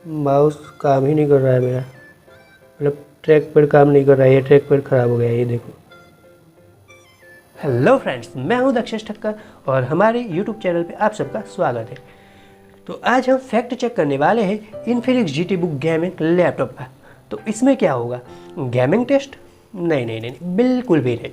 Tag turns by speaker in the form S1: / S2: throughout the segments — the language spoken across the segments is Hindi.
S1: माउस काम ही नहीं कर रहा है मेरा, मतलब ट्रैक पैड काम नहीं कर रहा है, ये ट्रैक पैड ख़राब हो गया है, ये देखो। हेलो फ्रेंड्स, मैं हूं दक्षेश ठक्कर और हमारे यूट्यूब चैनल पे आप सबका स्वागत है। तो आज हम फैक्ट चेक करने वाले हैं Infinix GT Book gaming laptop का। तो इसमें क्या होगा, गेमिंग टेस्ट? नहीं, बिल्कुल भी नहीं।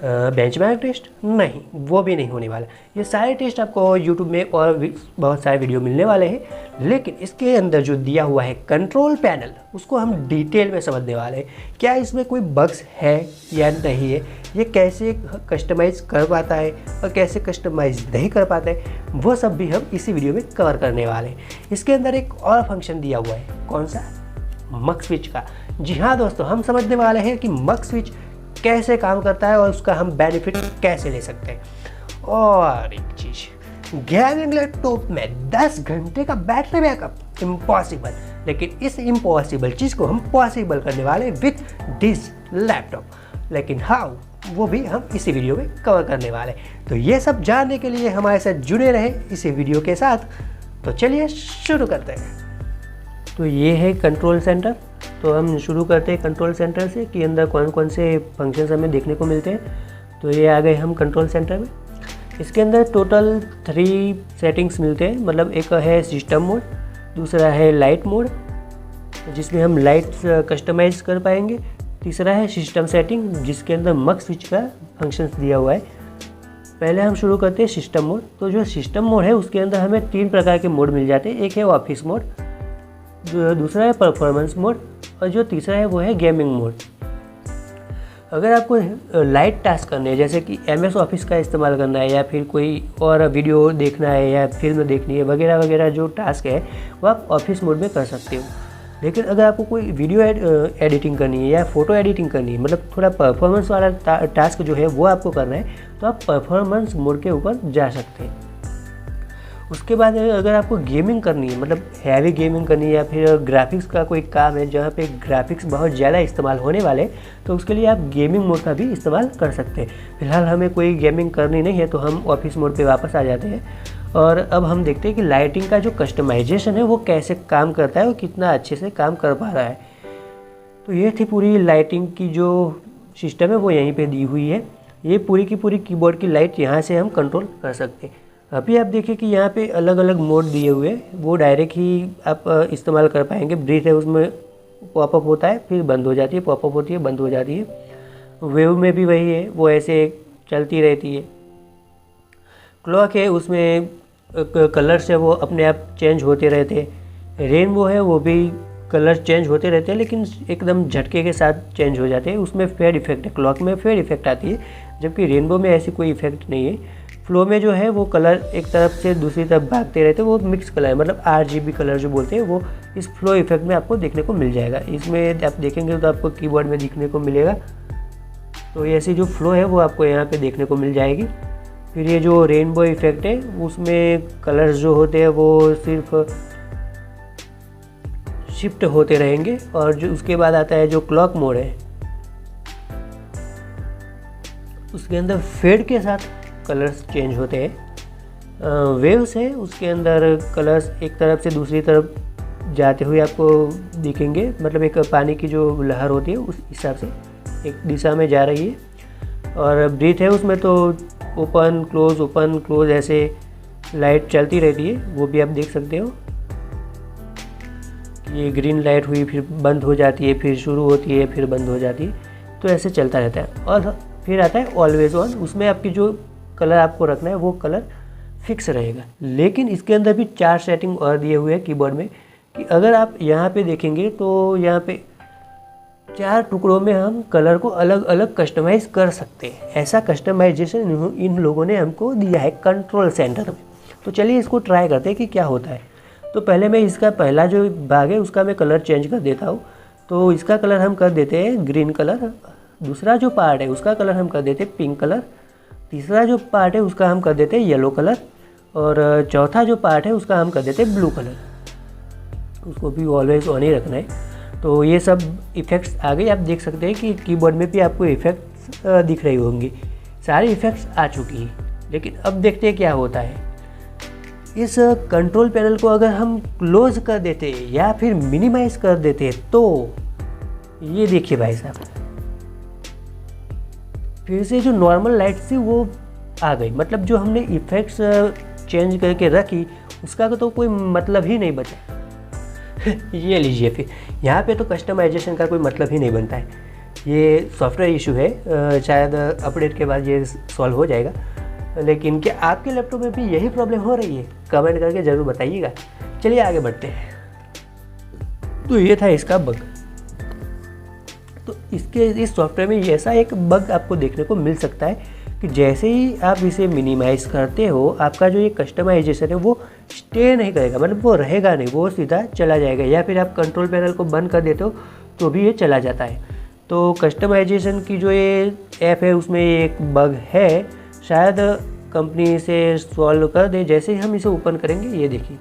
S1: Benchmark test? नहीं, वो भी नहीं होने वाला। ये सारे टेस्ट आपको यूट्यूब में और बहुत सारे वीडियो मिलने वाले हैं, लेकिन इसके अंदर जो दिया हुआ है कंट्रोल पैनल, उसको हम डिटेल में समझने वाले हैं। क्या इसमें कोई बग्स है या नहीं है, ये कैसे कस्टमाइज़ कर पाता है और कैसे कस्टमाइज़ नहीं कर पाता है, वो सब भी हम इसी वीडियो में कवर करने वाले हैं। इसके अंदर एक और फंक्शन दिया हुआ है, कौन सा? मक स्विच का। जी हाँ दोस्तों, हम समझने वाले हैं कि मक स्विच कैसे काम करता है और उसका हम बेनिफिट कैसे ले सकते हैं। और एक चीज़, गेमिंग लैपटॉप में 10 घंटे का बैटरी बैकअप इम्पॉसिबल, लेकिन इस इम्पॉसिबल चीज़ को हम पॉसिबल करने वाले विथ दिस लैपटॉप। लेकिन हाउ, वो भी हम इसी वीडियो में कवर करने वाले। तो ये सब जानने के लिए हमारे साथ जुड़े रहे इसी वीडियो के साथ। तो चलिए शुरू करते हैं। तो ये है कंट्रोल सेंटर। तो हम शुरू करते हैं कंट्रोल सेंटर से कि अंदर कौन कौन से फंक्शंस हमें देखने को मिलते हैं। तो ये आ गए हम कंट्रोल सेंटर में। इसके अंदर टोटल 3 सेटिंग्स मिलते हैं, मतलब एक है सिस्टम मोड, दूसरा है लाइट मोड जिसमें हम लाइट्स कस्टमाइज़ कर पाएंगे, तीसरा है सिस्टम सेटिंग जिसके अंदर मक स्विच का फंक्शंस दिया हुआ है। पहले हम शुरू करते हैं सिस्टम मोड। तो जो सिस्टम मोड है उसके अंदर हमें 3 प्रकार के मोड मिल जाते हैं। एक है ऑफिस मोड, दूसरा है परफॉर्मेंस मोड और जो तीसरा है वो है गेमिंग मोड। अगर आपको लाइट टास्क करने हैं, जैसे कि MS ऑफिस का इस्तेमाल करना है या फिर कोई और वीडियो देखना है या फिल्म देखनी है वगैरह वगैरह, जो टास्क है वो आप ऑफिस मोड में कर सकते हो। लेकिन अगर आपको कोई वीडियो एडिटिंग करनी है या फ़ोटो एडिटिंग करनी है, मतलब थोड़ा परफॉर्मेंस वाला टास्क जो है वो आपको करना है, तो आप परफॉर्मेंस मोड के ऊपर जा सकते हैं। उसके बाद अगर आपको गेमिंग करनी है, मतलब हैवी गेमिंग करनी है या फिर ग्राफिक्स का कोई काम है जहाँ पे ग्राफिक्स बहुत ज़्यादा इस्तेमाल होने वाले, तो उसके लिए आप गेमिंग मोड का भी इस्तेमाल कर सकते हैं। फिलहाल हमें कोई गेमिंग करनी नहीं है तो हम ऑफिस मोड पे वापस आ जाते हैं। और अब हम देखते हैं कि लाइटिंग का जो कस्टमाइजेशन है वो कैसे काम करता है और कितना अच्छे से काम कर पा रहा है। तो ये थी पूरी लाइटिंग की जो सिस्टम है वो यहीं पर दी हुई है। ये पूरी की पूरी कीबोर्ड की लाइट यहाँ से हम कंट्रोल कर सकते हैं। अभी आप देखिए कि यहाँ पे अलग अलग मोड दिए हुए हैं, वो डायरेक्ट ही आप इस्तेमाल कर पाएंगे। ब्रीथ है, उसमें पॉपअप होता है फिर बंद हो जाती है, पॉपअप होती है बंद हो जाती है। वेव में भी वही है, वो ऐसे चलती रहती है। क्लॉक है, उसमें कलर्स है वो अपने आप चेंज होते रहते हैं। रेनबो है, वो भी कलर चेंज होते रहते हैं लेकिन एकदम झटके के साथ चेंज हो जाते हैं। उसमें फेड इफेक्ट है, क्लॉक में फेड इफेक्ट आती है, जबकि रेनबो में ऐसी कोई इफेक्ट नहीं है। फ्लो में जो है वो कलर एक तरफ से दूसरी तरफ भागते रहते हैं, वो मिक्स कलर है, मतलब RGB कलर जो बोलते हैं, वो इस फ्लो इफेक्ट में आपको देखने को मिल जाएगा। इसमें आप देखेंगे तो आपको कीबोर्ड में दिखने को मिलेगा। तो ऐसी जो फ्लो है वो आपको यहाँ पे देखने को मिल जाएगी। फिर ये जो रेनबो इफेक्ट है उसमें कलर्स जो होते हैं वो सिर्फ शिफ्ट होते रहेंगे। और जो उसके बाद आता है जो क्लॉक मोड है, उसके अंदर फेड के साथ कलर्स चेंज होते हैं। वेव्स है, उसके अंदर कलर्स एक तरफ से दूसरी तरफ जाते हुए आपको दिखेंगे, मतलब एक पानी की जो लहर होती है उस हिसाब से एक दिशा में जा रही है। और ब्रीथ है, उसमें तो ओपन क्लोज ऐसे लाइट चलती रहती है, वो भी आप देख सकते हो। ये ग्रीन लाइट हुई फिर बंद हो जाती है, फिर शुरू होती है, फिर बंद हो जाती है, तो ऐसे चलता रहता है। और फिर आता है ऑलवेज ऑन, उसमें आपकी जो कलर आपको रखना है वो कलर फिक्स रहेगा। लेकिन इसके अंदर भी 4 सेटिंग और दिए हुए हैं कीबोर्ड में, कि अगर आप यहाँ पे देखेंगे तो यहाँ पे 4 टुकड़ों में हम कलर को अलग अलग कस्टमाइज़ कर सकते हैं। ऐसा कस्टमाइजेशन इन लोगों ने हमको दिया है कंट्रोल सेंटर में। तो चलिए इसको ट्राई करते हैं कि क्या होता है। तो पहले मैं इसका पहला जो भाग है उसका मैं कलर चेंज कर देता हूँ। तो इसका कलर हम कर देते हैं ग्रीन कलर, दूसरा जो पार्ट है उसका कलर हम कर देते हैं पिंक कलर, तीसरा जो पार्ट है उसका हम कर देते हैं येलो कलर, और चौथा जो पार्ट है उसका हम कर देते हैं ब्लू कलर। उसको भी ऑलवेज ऑन ही रखना है। तो ये सब इफ़ेक्ट्स आ गए। आप देख सकते हैं कि कीबोर्ड में भी आपको इफ़ेक्ट्स दिख रही होंगी, सारी इफ़ेक्ट्स आ चुकी हैं। लेकिन अब देखते हैं क्या होता है। इस कंट्रोल पैनल को अगर हम क्लोज कर देते या फिर मिनिमाइज कर देते तो ये देखिए भाई साहब, फिर से जो नॉर्मल लाइट थी वो आ गई। मतलब जो हमने इफेक्ट्स चेंज करके रखी उसका तो कोई मतलब ही नहीं बचा। ये लीजिए, फिर यहाँ पे तो कस्टमाइजेशन का कोई मतलब ही नहीं बनता है। ये सॉफ्टवेयर इशू है, शायद अपडेट के बाद ये सॉल्व हो जाएगा। लेकिन क्या आपके लैपटॉप में भी यही प्रॉब्लम हो रही है? कमेंट करके ज़रूर बताइएगा। चलिए आगे बढ़ते हैं। तो ये था इसका बग। तो इस सॉफ्टवेयर में ऐसा एक बग आपको देखने को मिल सकता है कि जैसे ही आप इसे मिनिमाइज करते हो, आपका जो ये कस्टमाइजेशन है वो स्टे नहीं करेगा, मतलब वो रहेगा नहीं, वो सीधा चला जाएगा। या फिर आप कंट्रोल पैनल को बंद कर देते हो तो भी ये चला जाता है। तो कस्टमाइजेशन की जो ये ऐप है उसमें एक बग है, शायद कंपनी इसे सॉल्व कर दे। जैसे ही हम इसे ओपन करेंगे, ये देखिए,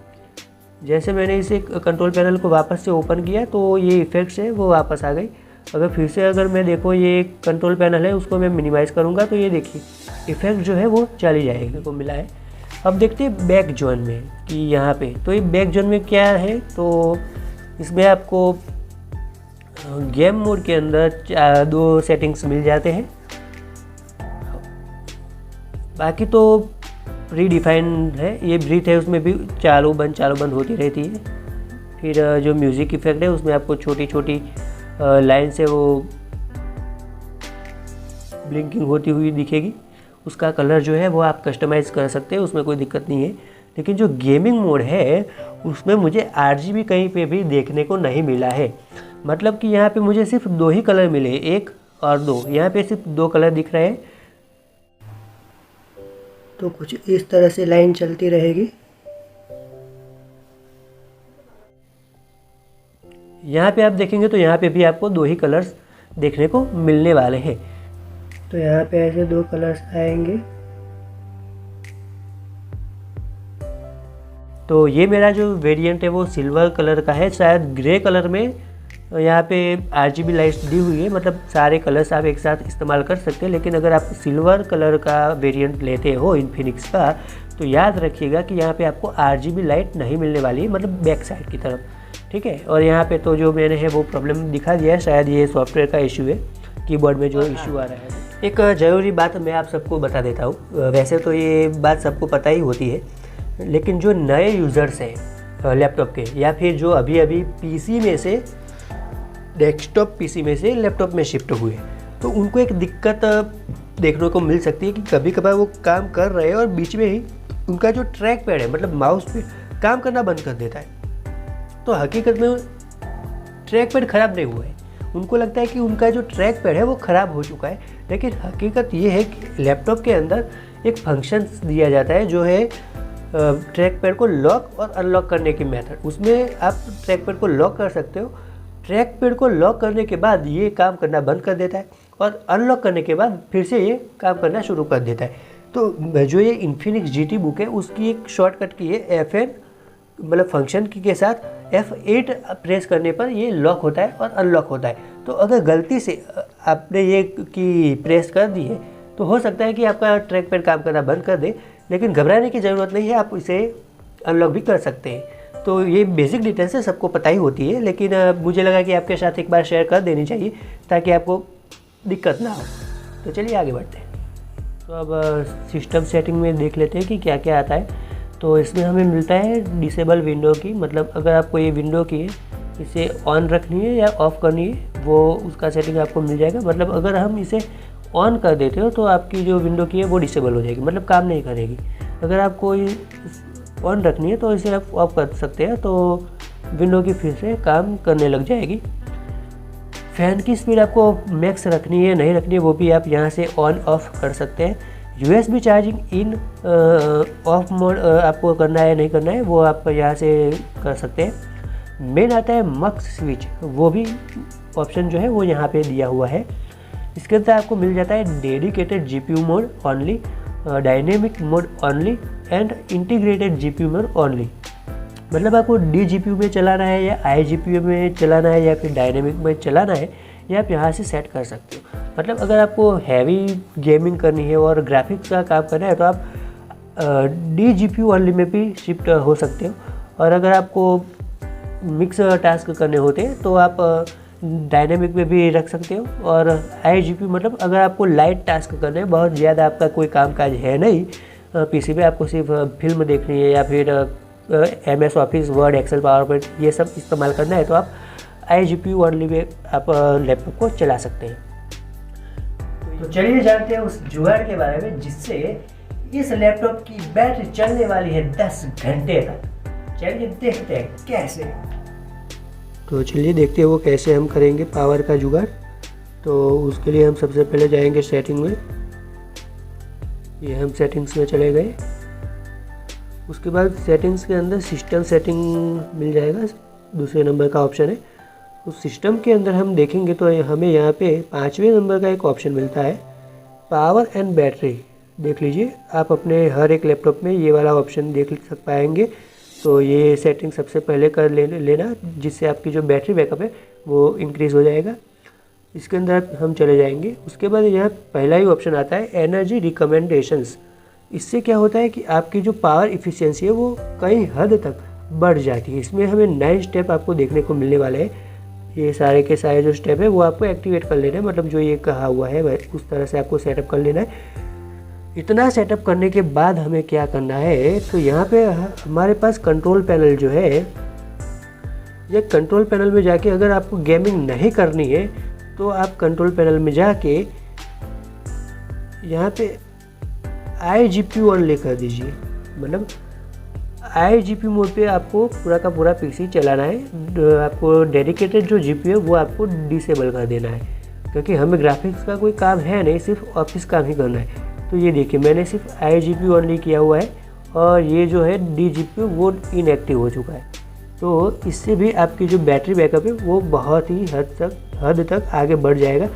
S1: जैसे मैंने इसे कंट्रोल पैनल को वापस से ओपन किया तो ये इफेक्ट्स है वो वापस आ गई। अगर फिर से अगर मैं देखो ये कंट्रोल पैनल है उसको मैं मिनिमाइज़ करूँगा तो ये देखिए इफेक्ट जो है वो चली जाएगी को मिला है। अब देखते हैं बैक जोन में कि यहाँ पे तो ये बैक जोन में क्या है। तो इसमें आपको गेम मोड के अंदर 2 सेटिंग्स मिल जाते हैं। बाकी तो प्री डिफाइंड है। ये ब्रीथ है उसमें भी चालू बंद होती रहती है। फिर जो म्यूज़िक इफेक्ट है उसमें आपको छोटी छोटी लाइन से वो ब्लिंकिंग होती हुई दिखेगी। उसका कलर जो है वो आप कस्टमाइज़ कर सकते हैं, उसमें कोई दिक्कत नहीं है। लेकिन जो गेमिंग मोड है उसमें मुझे RGB कहीं पे भी देखने को नहीं मिला है। मतलब कि यहाँ पे मुझे सिर्फ 2 ही कलर मिले, 1 और 2। यहाँ पे सिर्फ 2 कलर दिख रहे हैं। तो कुछ इस तरह से लाइन चलती रहेगी। यहाँ पे आप देखेंगे तो यहाँ पे भी आपको 2 ही कलर्स देखने को मिलने वाले हैं। तो यहाँ पे ऐसे 2 कलर्स आएंगे। तो ये मेरा जो वेरिएंट है वो सिल्वर कलर का है। शायद ग्रे कलर में यहाँ पे RGB लाइट्स दी हुई है, मतलब सारे कलर्स आप एक साथ इस्तेमाल कर सकते हैं। लेकिन अगर आप सिल्वर कलर का वेरिएंट लेते हो इन्फिनिक्स का तो याद रखिएगा कि यहाँ पे आपको RGB लाइट नहीं मिलने वाली है, मतलब बैक साइड की तरफ, ठीक है। और यहाँ पे तो जो मैंने है वो प्रॉब्लम दिखा दिया है, शायद ये सॉफ्टवेयर का इशू है, कीबोर्ड में जो इशू आ रहा है। एक ज़रूरी बात मैं आप सबको बता देता हूँ। वैसे तो ये बात सबको पता ही होती है, लेकिन जो नए यूज़र्स हैं लैपटॉप के, या फिर जो अभी अभी PC में से डेस्कटॉप PC में से लैपटॉप में शिफ्ट हुए, तो उनको एक दिक्कत देखने को मिल सकती है कि कभी कभार वो काम कर रहे हैं और बीच में ही उनका जो ट्रैक पैड है, मतलब माउस पे काम करना बंद कर देता है। तो हकीकत में ट्रैक पैड ख़राब नहीं हुआ है, उनको लगता है कि उनका जो ट्रैक पैड है वो ख़राब हो चुका है। लेकिन हकीकत ये है कि लैपटॉप के अंदर एक फंक्शन दिया जाता है जो है ट्रैक पैड को लॉक और अनलॉक करने की मेथड। उसमें आप ट्रैक पैड को लॉक कर सकते हो। ट्रैक पैड को लॉक करने के बाद ये काम करना बंद कर देता है और अनलॉक करने के बाद फिर से ये काम करना शुरू कर देता है। तो जो ये इन्फिनिक्स GT बुक है उसकी एक शॉर्टकट की है FN, मतलब फंक्शन की के साथ F8 प्रेस करने पर ये लॉक होता है और अनलॉक होता है। तो अगर गलती से आपने ये की प्रेस कर दी है तो हो सकता है कि आपका ट्रैक पैड काम करना बंद कर दे, लेकिन घबराने की ज़रूरत नहीं है, आप इसे अनलॉक भी कर सकते हैं। तो ये बेसिक डिटेल्स है, सबको पता ही होती है, लेकिन मुझे लगा कि आपके साथ एक बार शेयर कर देनी चाहिए ताकि आपको दिक्कत ना हो। तो चलिए आगे बढ़ते हैं। तो अब सिस्टम सेटिंग में देख लेते हैं कि क्या क्या आता है। तो इसमें हमें मिलता है डिसेबल विंडो की, मतलब अगर आपको ये विंडो की है इसे ऑन रखनी है या ऑफ़ करनी है वो उसका सेटिंग आपको मिल जाएगा। मतलब अगर हम इसे ऑन कर देते हो तो आपकी जो विंडो की है वो डिसेबल हो जाएगी, मतलब काम नहीं करेगी। अगर आपको ऑन रखनी है तो इसे आप ऑफ कर सकते हैं, तो विंडो की फिर से काम करने लग जाएगी। फ़ैन की स्पीड आपको मैक्स रखनी है नहीं रखनी है वो भी आप यहाँ से ऑन ऑफ कर सकते हैं। USB charging in of mode आपको करना है नहीं करना है वो आप यहाँ से कर सकते हैं। मेन आता है मक्स स्विच, वो भी ऑप्शन जो है वो यहाँ पे दिया हुआ है। इसके अंदर आपको मिल जाता है dedicated GPU mode only, dynamic mode only and integrated GPU mode only. मतलब आपको DGPU में चलाना है या iGPU में चलाना है या फिर डायनेमिक में चलाना है, ये आप यहाँ से सेट कर सकते हो। मतलब अगर आपको हैवी गेमिंग करनी है और ग्राफिक्स का काम करना है तो आप DGPU ओनली में भी शिफ्ट हो सकते हो, और अगर आपको मिक्स टास्क करने होते हैं तो आप डायनेमिक में भी रख सकते हो। और iGPU मतलब अगर आपको लाइट टास्क करने हैं, बहुत ज़्यादा आपका कोई काम काज है नहीं पीसी पे, आपको सिर्फ फिल्म देखनी है या फिर MS Office, Word, Excel, PowerPoint ये सब इस्तेमाल करना है, तो आप iGPU ओनली में आप लैपटॉप को चला सकते हैं। तो चलिए जानते हैं उस जुगाड़ के बारे में जिससे इस लैपटॉप की बैटरी चलने वाली है 10 घंटे तक। चलिए देखते हैं कैसे। तो चलिए देखते हैं वो कैसे हम करेंगे पावर का जुगाड़। तो उसके लिए हम सबसे पहले जाएंगे सेटिंग में। ये हम सेटिंग्स में चले गए। उसके बाद सेटिंग्स के अंदर सिस्टम सेटिंग मिल जाएगा, दूसरे नंबर का ऑप्शन है। उस सिस्टम के अंदर हम देखेंगे तो हमें यहाँ पे 5वें नंबर का एक ऑप्शन मिलता है पावर एंड बैटरी। देख लीजिए, आप अपने हर एक लैपटॉप में ये वाला ऑप्शन देख पाएंगे। तो ये सेटिंग सबसे पहले कर लेना, जिससे आपकी जो बैटरी बैकअप है वो इंक्रीज़ हो जाएगा। इसके अंदर हम चले जाएंगे। उसके बाद यहाँ पहला ही ऑप्शन आता है एनर्जी रिकमेंडेशंस। इससे क्या होता है कि आपकी जो पावर इफ़िशियंसी है वो कई हद तक बढ़ जाती है। इसमें हमें 9 स्टेप आपको देखने को मिलने वाले हैं। ये सारे के सारे जो स्टेप है वो आपको एक्टिवेट कर लेना है, मतलब जो ये कहा हुआ है उस तरह से आपको सेटअप कर लेना है। इतना सेटअप करने के बाद हमें क्या करना है, तो यहाँ पे हमारे पास कंट्रोल पैनल जो है, ये कंट्रोल पैनल में जाके अगर आपको गेमिंग नहीं करनी है तो आप कंट्रोल पैनल में जाके यहाँ पे iGPU ऑन ले कर दीजिए। मतलब iGPU मोड पे आपको पूरा का पूरा पीसी चलाना है। आपको डेडिकेटेड जो GPU है वो आपको डिसेबल कर देना है, क्योंकि हमें ग्राफिक्स का कोई काम है नहीं, सिर्फ ऑफिस काम ही करना है। तो ये देखिए मैंने सिर्फ iGPU ऑनली किया हुआ है और ये जो है DGPU वो इनएक्टिव हो चुका है। तो इससे भी आपकी जो बैटरी बैकअप है वो बहुत ही हद तक आगे बढ़ जाएगा।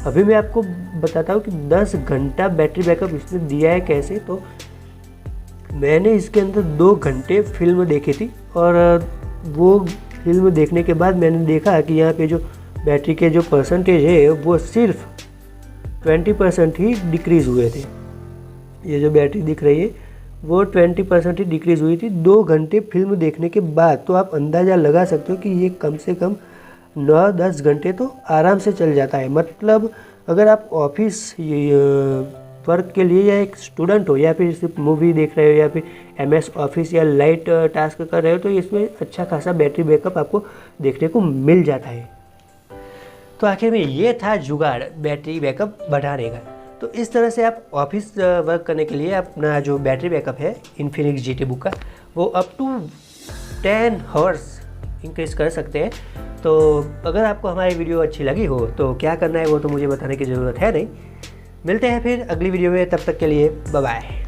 S1: अभी मैं आपको बताता हूँ कि 10 घंटा बैटरी बैकअप इसने दिया है कैसे। तो मैंने इसके अंदर 2 घंटे फिल्म देखी थी, और वो फिल्म देखने के बाद मैंने देखा कि यहाँ पे जो बैटरी के जो परसेंटेज है वो सिर्फ 20% ही डिक्रीज़ हुए थे। ये जो बैटरी दिख रही है वो 20% ही डिक्रीज़ हुई थी 2 घंटे फिल्म देखने के बाद। तो आप अंदाज़ा लगा सकते हो कि ये कम से कम 9-10 घंटे तो आराम से चल जाता है। मतलब अगर आप ऑफिस वर्क के लिए या एक स्टूडेंट हो या फिर सिर्फ मूवी देख रहे हो या फिर MS ऑफिस या लाइट टास्क कर रहे हो, तो इसमें अच्छा खासा बैटरी बैकअप आपको देखने को मिल जाता है। तो आखिर में ये था जुगाड़ बैटरी बैकअप बढ़ाने का। तो इस तरह से आप ऑफिस वर्क करने के लिए अपना जो बैटरी बैकअप है इन्फिनिक्स GTBook का वो अप टू 10 हॉर्स इंक्रीज कर सकते हैं। तो अगर आपको हमारी वीडियो अच्छी लगी हो तो क्या करना है वो तो मुझे बताने की ज़रूरत है नहीं। मिलते हैं फिर अगली वीडियो में, तब तक के लिए बाय बाय।